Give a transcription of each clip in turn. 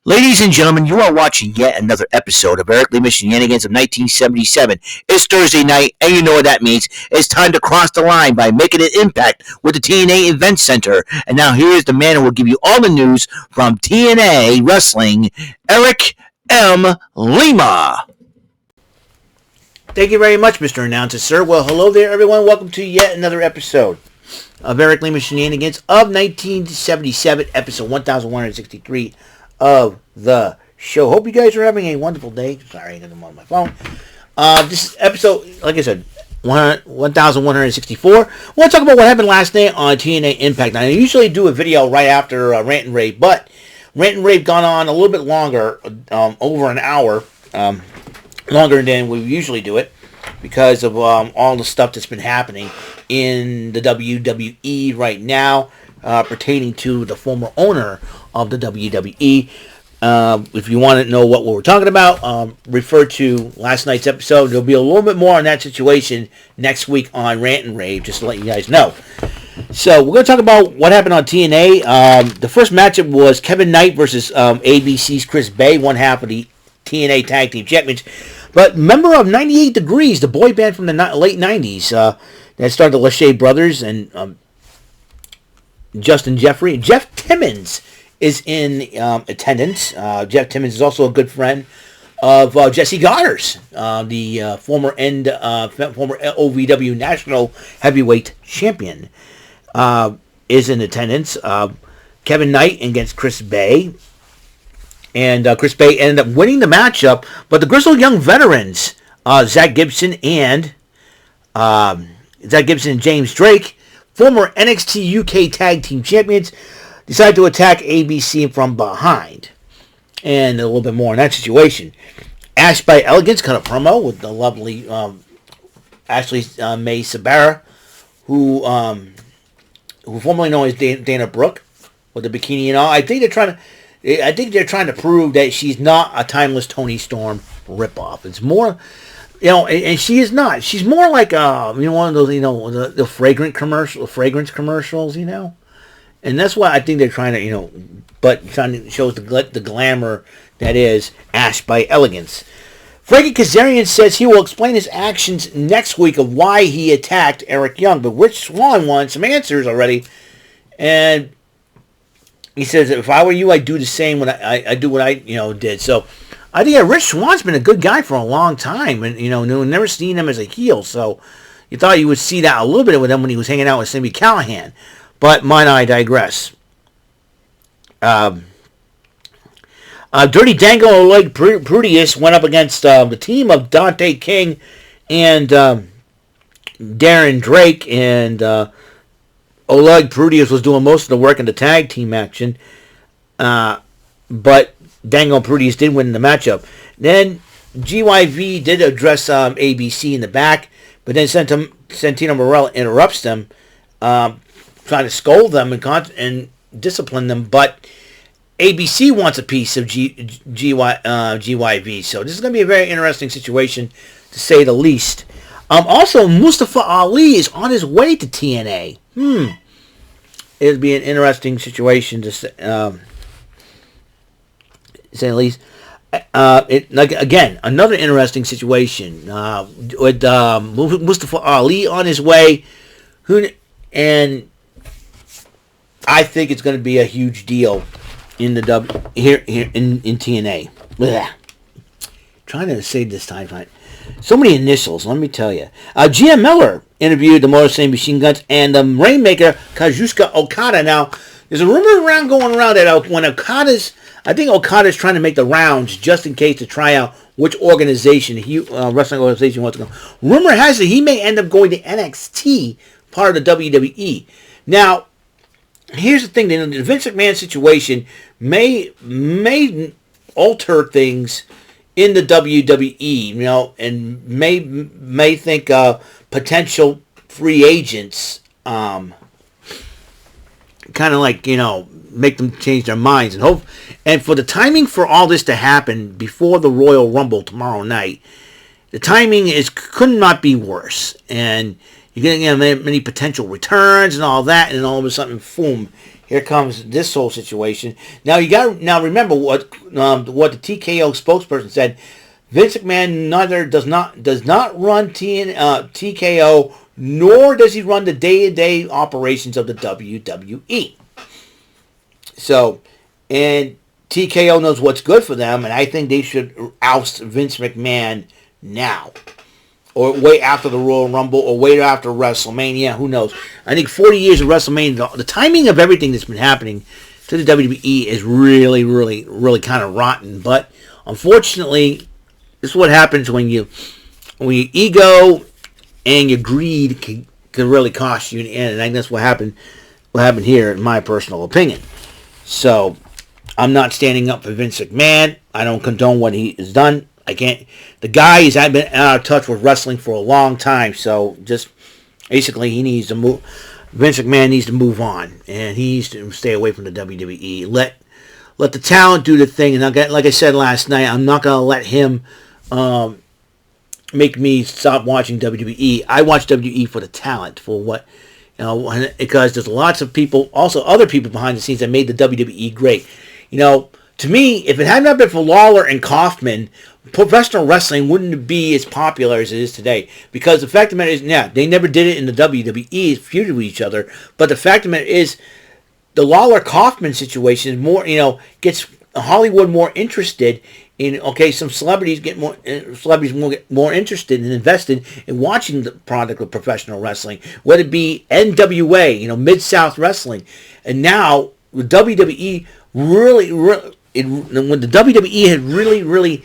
Ladies and gentlemen, you are watching yet another episode of Lima Shenanigans of 1977. It's Thursday night, and you know what that means. It's time to cross the line by making an impact with the TNA Event Center. And now here is the man who will give you all the news from TNA Wrestling, Eric M. Lima. Thank you very much, Mr. Announcer, sir. Well, hello there, everyone. Welcome to yet another episode of Eric Lima Shenanigans of 1977, episode 1163 of the show. Hope you guys are having a wonderful day. Sorry, I'm on my phone. This is episode, like I said, 1164. I want to talk about what happened last night on TNA Impact. Now, I usually do a video right after Rant and Rave, but Rant and Rave gone on a little bit longer, over an hour, longer than we usually do it, because of all the stuff that's been happening in the WWE right now, pertaining to the former owner of the WWE. If you want to know what we're talking about, refer to last night's episode. There'll be a little bit more on that situation next week on Rant and Rave, just to let you guys know. So we're going to talk about what happened on TNA. The first matchup was Kevin Knight versus ABC's Chris Bay, one half of the TNA Tag Team Champions. But member of 98 Degrees, the boy band from the late 90s, that started the Lachey Brothers and Justin Jeffrey. Jeff Timmons is in attendance. Jeff Timmons is also a good friend of Jesse Goddard's, the former OVW National Heavyweight Champion, is in attendance. Kevin Knight against Chris Bay. And Chris Bay ended up winning the matchup, but the Grizzled Young Veterans, Zach Gibson and James Drake, former NXT UK Tag Team Champions, decided to attack ABC from behind. And a little bit more on that situation. Ash by Elegance cut a promo with the lovely Ashley May Sabara, who formerly known as Dana Brooke, with the bikini and all. I think they're trying to prove that she's not a timeless Toni Storm ripoff. It's more, and she is not. She's more like one of those, the fragrance commercials, And that's why I think they're trying to, but trying to show the glamour that is Ash by Elegance. Frankie Kazarian says he will explain his actions next week of why he attacked Eric Young, but Rich Swann wants some answers already, and he says, if I were you, I'd do the same when I do what I did. So I think Rich Swann's been a good guy for a long time, and never seen him as a heel. So you thought you would see that a little bit with him when he was hanging out with Sami Callihan. But mine, I digress. Dirty Dango and Oleg Prudius went up against the team of Dante King and Darren Drake, and Oleg Prudius was doing most of the work in the tag team action, but Dango and Prudius did win the matchup. Then GYV did address ABC in the back, but then Santino Marella interrupts them, trying to scold them and discipline them, but ABC wants a piece of GYV, so this is going to be a very interesting situation, to say the least. Also, Mustafa Ali is on his way to TNA. It'd be an interesting situation to say the least. Again, another interesting situation with Mustafa Ali on his way, and I think it's going to be a huge deal in the here in TNA. Blah. Trying to say this time, fine. So many initials, let me tell you. GM Miller interviewed the Motor City Machine Guns and the Rainmaker Kazuchika Okada. Now, there's a rumor going around that when Okada's trying to make the rounds just in case to try out which organization, wrestling organization wants to go. Rumor has it he may end up going to NXT, part of the WWE. Now, here's the thing: the Vince McMahon situation may alter things in the WWE, and may think potential free agents, kind of like, make them change their minds, and for the timing for all this to happen before the Royal Rumble tomorrow night, the timing could not be worse, and you're getting many potential returns and all that, and all of a sudden, boom, here comes this whole situation. Now remember what the TKO spokesperson said. Vince McMahon does not run TKO, nor does he run the day-to-day operations of the WWE. So, and TKO knows what's good for them, and I think they should oust Vince McMahon now. Or wait after the Royal Rumble, or wait after WrestleMania, who knows. I think 40 years of WrestleMania, the timing of everything that's been happening to the WWE is really, really, really kind of rotten. But unfortunately, this is what happens when your ego and your greed can really cost you in the end. And I think that's what happened here, in my personal opinion. So, I'm not standing up for Vince McMahon. I don't condone what he has done. I can't. The guy has been out of touch with wrestling for a long time. So, just basically, he needs to move. Vince McMahon needs to move on, and he needs to stay away from the WWE. Let the talent do the thing. And like I said last night, I'm not going to let him make me stop watching WWE. I watch WWE for the talent, for what, because there's lots of people, also other people behind the scenes that made the WWE great. To me, if it had not been for Lawler and Kaufman, professional wrestling wouldn't be as popular as it is today. Because the fact of the matter is, they never did it in the WWE, feuded with each other. But the fact of the matter is, the Lawler-Kaufman situation is more, gets Hollywood more interested in. Okay, some celebrities get more interested and invested in watching the product of professional wrestling, whether it be NWA, Mid-South Wrestling, and now the WWE really, when the WWE had really,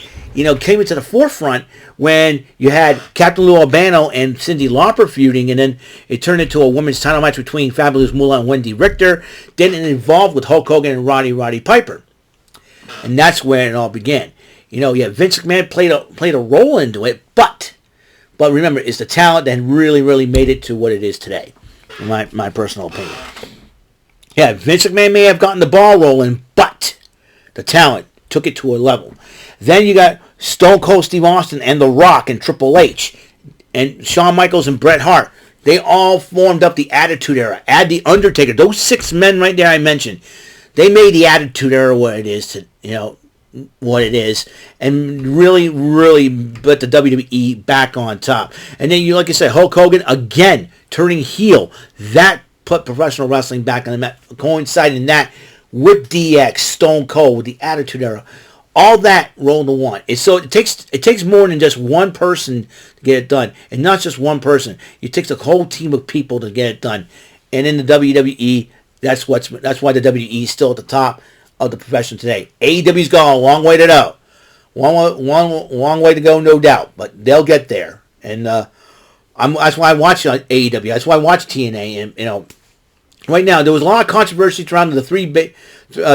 came into the forefront when you had Captain Lou Albano and Cyndi Lauper feuding, and then it turned into a women's title match between Fabulous Moolah and Wendy Richter. Then it involved with Hulk Hogan and Roddy Piper, and that's where it all began. Vince McMahon played a role into it, but remember, it's the talent that really made it to what it is today, in my personal opinion. Yeah, Vince McMahon may have gotten the ball rolling, but the talent took it to a level. Then you got Stone Cold Steve Austin and The Rock and Triple H and Shawn Michaels and Bret Hart. They all formed up the Attitude Era. Add the Undertaker. Those 6 men right there I mentioned, they made the Attitude Era what it is what it is, and really put the WWE back on top. And then like I said, Hulk Hogan again turning heel. That put professional wrestling back on the map, coinciding that with DX, Stone Cold, with the Attitude Era. All that rolled to one. It takes more than just one person to get it done. And not just one person. It takes a whole team of people to get it done. And in the WWE, that's why the WWE is still at the top of the profession today. AEW's gone a long way to go. Long way to go, no doubt. But they'll get there. And that's why I watch AEW. That's why I watch TNA. And right now, there was a lot of controversy surrounding the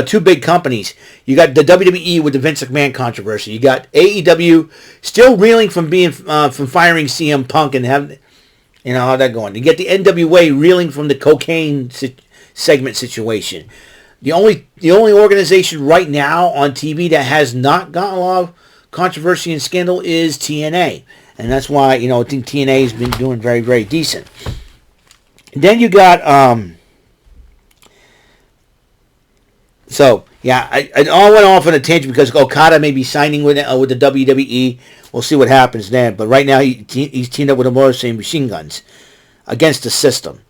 two big companies. You got the WWE with the Vince McMahon controversy. You got AEW still reeling from firing CM Punk and having, how that going. You get the NWA reeling from the cocaine segment situation. The only organization right now on TV that has not gotten a lot of controversy and scandal is TNA, and that's why I think TNA has been doing very, very decent. And then you got I all went off on a tangent because Okada may be signing with the WWE. We'll see what happens then. But right now he's teamed up with the Motor Machine Guns against the System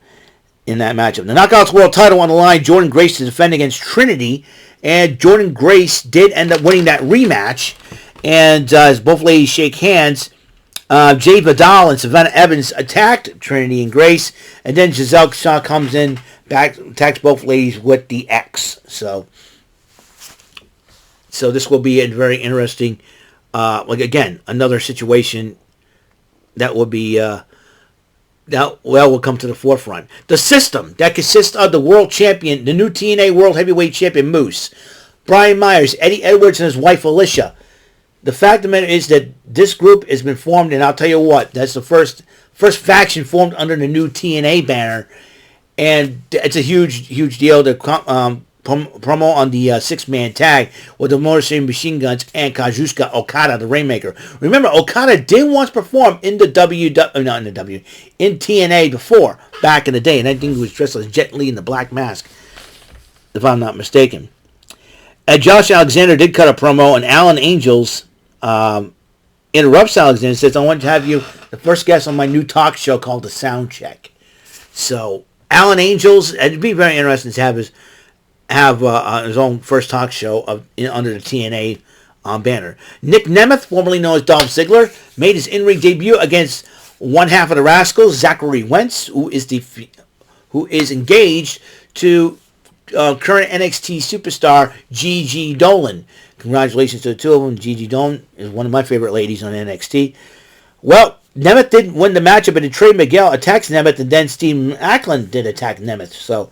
in that matchup. The Knockouts World title on the line. Jordynne Grace to defend against Trinity, and Jordynne Grace did end up winning that rematch. And as both ladies shake hands, Jay Vidal and Savannah Evans attacked Trinity and Grace, and then Gisele Shaw comes in, attacks both ladies with the X. So this will be a very interesting, again, another situation that will be, will come to the forefront. The System, that consists of the world champion, the new TNA World Heavyweight Champion Moose, Brian Myers, Eddie Edwards, and his wife Alicia. The fact of the matter is that this group has been formed, and I'll tell you what, that's the first faction formed under the new TNA banner, and it's a huge deal to promo on the 6-man tag with the Motor City Machine Guns and Kazuchika Okada, the Rainmaker. Remember, Okada did once perform in the in TNA before, back in the day, and I think he was dressed as Jet Li in the Black Mask. if I'm not mistaken. And Josh Alexander did cut a promo, and Alan Angels interrupts Alexander and says, I want to have you the first guest on my new talk show called The Sound Check. So, Alan Angels, it'd be very interesting to have his own first talk show under the TNA banner. Nic Nemeth, formerly known as Dolph Ziggler, made his in-ring debut against one half of the Rascals, Zachary Wentz, who is engaged to current NXT superstar Gigi Dolan. Congratulations to the two of them. Gigi Dolan is one of my favorite ladies on NXT. Well, Nemeth didn't win the matchup, and Trey Miguel attacks Nemeth, and then Steve Macklin did attack Nemeth. So,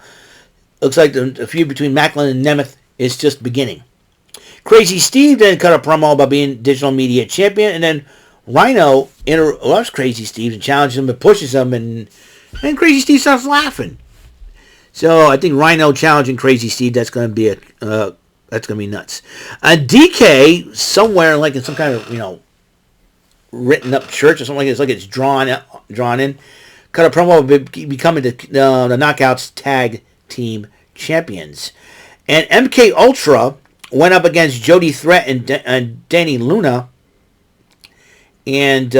looks like the feud between Macklin and Nemeth is just beginning. Crazy Steve then cut a promo about being digital media champion, and then Rhino interrupts Crazy Steve and challenges him and pushes him, and Crazy Steve starts laughing. So I think Rhino challenging Crazy Steve, that's going to be nuts. DK somewhere like in some kind of written up church or something like this, like it's drawn in, cut a promo of becoming the Knockouts tag team champions, and MK Ultra went up against Jody Threat and Danny Luna, and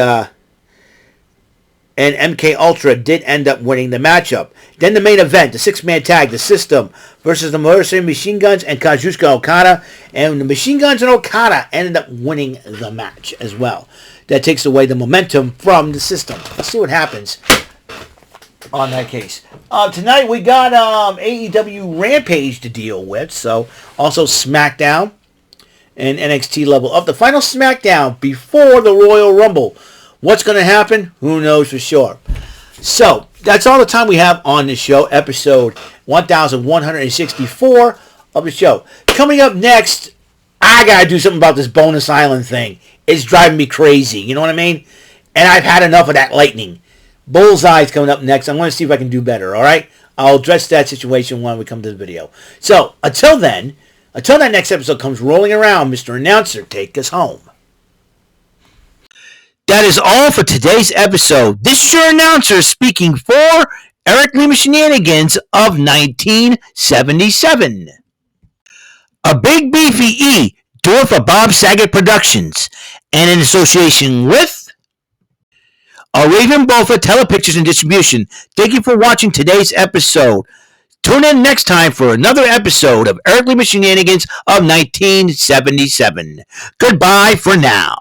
MK Ultra did end up winning the matchup. Then the main event, the 6-man tag, the System versus the Motor City Machine Guns and Kazuchika Okada, and the Machine Guns and Okada ended up winning the match as well. That takes away the momentum from the System. Let's see what happens on that case. Tonight we got AEW Rampage to deal with, so also SmackDown and NXT Level Up. The final SmackDown before the Royal Rumble. What's going to happen? Who knows for sure. So, that's all the time we have on this show, episode 1164 of the show. Coming up next, I got to do something about this bonus island thing. It's driving me crazy, you know what I mean? And I've had enough of that lightning. Bullseye's coming up next. I'm going to see if I can do better, all right? I'll address that situation when we come to the video. So, until that next episode comes rolling around, Mr. Announcer, take us home. That is all for today's episode. This is your announcer speaking for Eric Lima Shenanigans of 1977. A Big Beefy E, do it for Bob Saget Productions, and in association with a Raven Bofa Telepictures and Distribution. Thank you for watching today's episode. Tune in next time for another episode of Eric Lima Shenanigans of 1977. Goodbye for now.